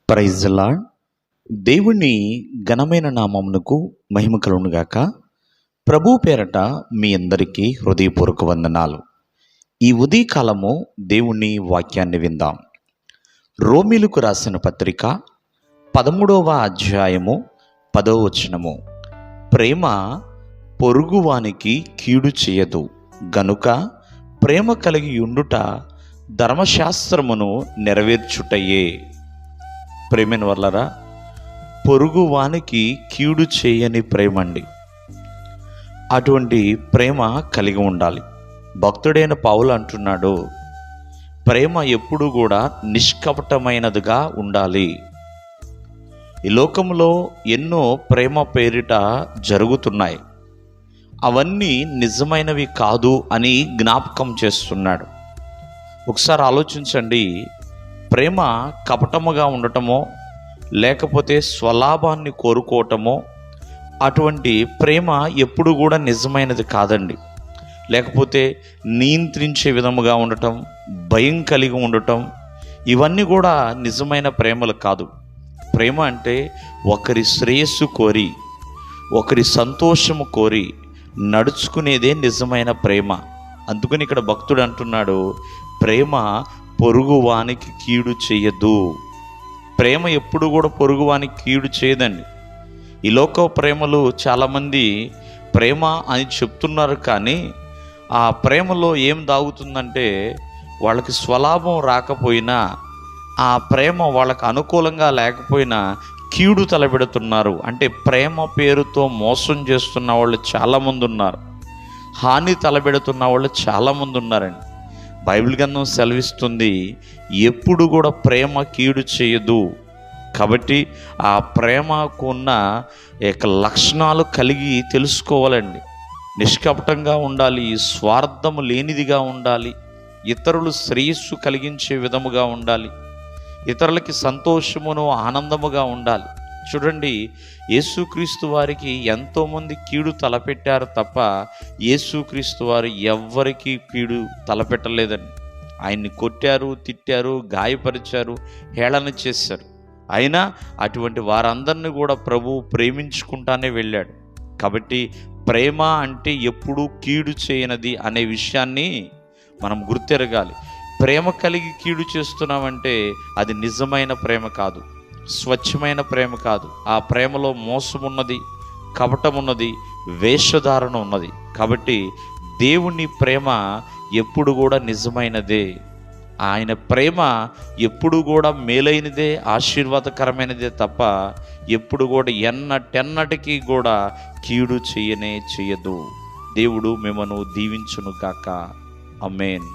Praise the lord. దేవుని ఘనమైన నామమునకు మహిమ కలుగునుగాక. ప్రభు పేరట మీ అందరికీ హృదయపూర్వక వందనాలు. ఈ ఉదయకాలము దేవుని వాక్యాన్ని విందాం. రోమీలకు రాసిన పత్రిక 13వ అధ్యాయము 10వ వచనము. ప్రేమ పొరుగువానికి కీడు చేయదు గనుక ప్రేమ కలిగి ఉండుట ధర్మశాస్త్రమును నెరవేర్చుటయే. ప్రేమైన వల్లరా, పొరుగువానికి కీడు చేయని ప్రేమ అండి. అటువంటి ప్రేమ కలిగి ఉండాలి. భక్తుడైన పౌలు అంటున్నాడు, ప్రేమ ఎప్పుడు కూడా నిష్కపటమైనదిగా ఉండాలి. ఈ లోకంలో ఎన్నో ప్రేమ పేరిట జరుగుతున్నాయి, అవన్నీ నిజమైనవి కాదు అని జ్ఞాపకం చేస్తున్నాడు. ఒకసారి ఆలోచించండి, ప్రేమ కపటముగా ఉండటమో లేకపోతే స్వలాభాన్ని కోరుకోవటమో అటువంటి ప్రేమ ఎప్పుడు కూడా నిజమైనది కాదండి. లేకపోతే నియంత్రించే విధముగా ఉండటం, భయం కలిగి ఉండటం, ఇవన్నీ కూడా నిజమైన ప్రేమలు కాదు. ప్రేమ అంటే ఒకరి శ్రేయస్సు కోరి, ఒకరి సంతోషము కోరి నడుచుకునేదే నిజమైన ప్రేమ. అందుకని ఇక్కడ భక్తుడు అంటున్నాడు, ప్రేమ పొరుగువానికి కీడు చేయదు. ప్రేమ ఎప్పుడు కూడా పొరుగువానికి కీడు చేయదండి. ఈ లోక ప్రేమలు చాలామంది ప్రేమ అని చెప్తున్నారు, కానీ ఆ ప్రేమలో ఏం దాగుతుందంటే వాళ్ళకి స్వలాభం రాకపోయినా, ఆ ప్రేమ వాళ్ళకు అనుకూలంగా లేకపోయినా కీడు తలపెడుతున్నారు. అంటే ప్రేమ పేరుతో మోసం చేస్తున్న వాళ్ళు చాలామంది ఉన్నారు, హాని తలపెడుతున్న వాళ్ళు చాలామంది ఉన్నారండి. బైబిల్ గ్రంథం సెలవిస్తుంది, ఎప్పుడు కూడా ప్రేమ కీడు చేయదు. కాబట్టి ఆ ప్రేమకు ఉన్న లక్షణాలు కలిగి తెలుసుకోవాలండి. నిష్కపటంగా ఉండాలి, స్వార్థము లేనిదిగా ఉండాలి, ఇతరులు శ్రేయస్సు కలిగించే విధముగా ఉండాలి, ఇతరులకి సంతోషమును ఆనందముగా ఉండాలి. చూడండి, యేసుక్రీస్తు వారికి ఎంతోమంది కీడు తలపెట్టారు తప్ప యేసుక్రీస్తు వారు ఎవ్వరికీ కీడు తలపెట్టలేదండి. ఆయన్ని కొట్టారు, తిట్టారు, గాయపరిచారు, హేళన చేశారు. అయినా అటువంటి వారందరినీ కూడా ప్రభువు ప్రేమించుకుంటానే వెళ్ళాడు. కాబట్టి ప్రేమ అంటే ఎప్పుడూ కీడు చేయనది అనే విషయాన్ని మనం గుర్తెరగాలి. ప్రేమ కలిగి కీడు చేస్తున్నామంటే అది నిజమైన ప్రేమ కాదు, స్వచ్ఛమైన ప్రేమ కాదు. ఆ ప్రేమలో మోసమున్నది, కపటమున్నది, వేషధారణ ఉన్నది. కాబట్టి దేవుని ప్రేమ ఎప్పుడు కూడా నిజమైనదే. ఆయన ప్రేమ ఎప్పుడు కూడా మేలైనదే, ఆశీర్వాదకరమైనదే తప్ప ఎప్పుడు కూడా ఎన్నటెన్నటికీ కూడా కీడు చేయనే చేయదు. దేవుడు మిమ్మను దీవించును గాక. ఆమేన్.